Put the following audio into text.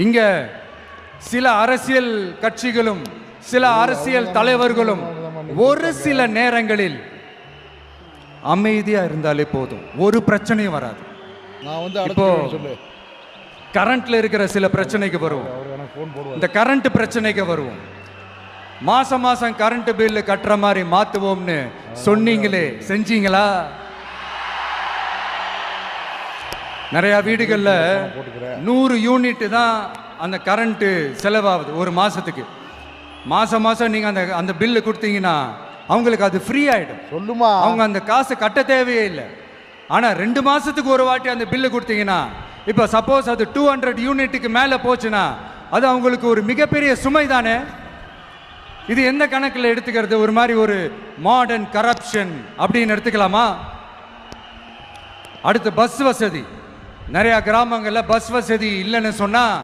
இங்க சில அரசியல் கட்சிகளும் சில அரசியல் தலைவர்களும் ஒரு சில நேரங்களில் அமைதியா இருந்தாலே போதும், ஒரு பிரச்சனையும் வராது. இப்போ கரண்ட்ல இருக்கிற சில பிரச்சனைக்கு வருவோம். இந்த கரண்ட் பிரச்சனைக்கு வருவோம். மாசம் மாசம் கரண்ட் பில்லு கட்டுற மாதிரி மாத்துவோம்னு சொன்னீங்களே, செஞ்சீங்களா? நிறைய வீடுகள்ல 100 யூனிட் தான் அந்த கரண்ட் செலவாகுது ஒரு மாசத்துக்கு. மாசம் மாசம் நீங்க அந்த பில்லு கொடுத்தீங்கன்னா அவங்களுக்கு அது ஃப்ரீ ஆயிடும். சொல்லுமா, அவங்க அந்த காசு கட்ட தேவையே இல்லை. ஆனா 2 மாசத்துக்கு ஒரு வாட்டி அந்த பில்லு கொடுத்தீங்கன்னா, இப்ப சப்போஸ் அது 200 யூனிட்டுக்கு மேல போச்சுன்னா அது அவங்களுக்கு ஒரு மிகப்பெரிய சுமை தானே. இது எந்த கணக்கில் எடுத்துக்கிறது? ஒரு மாதிரி ஒரு மாடர்ன் கரப்ஷன் அப்படின்னு எடுத்துக்கலாமா? அடுத்து பஸ் வசதி. நிறைய கிராமங்கள்ல பஸ் வசதி இல்லைன்னு சொன்னா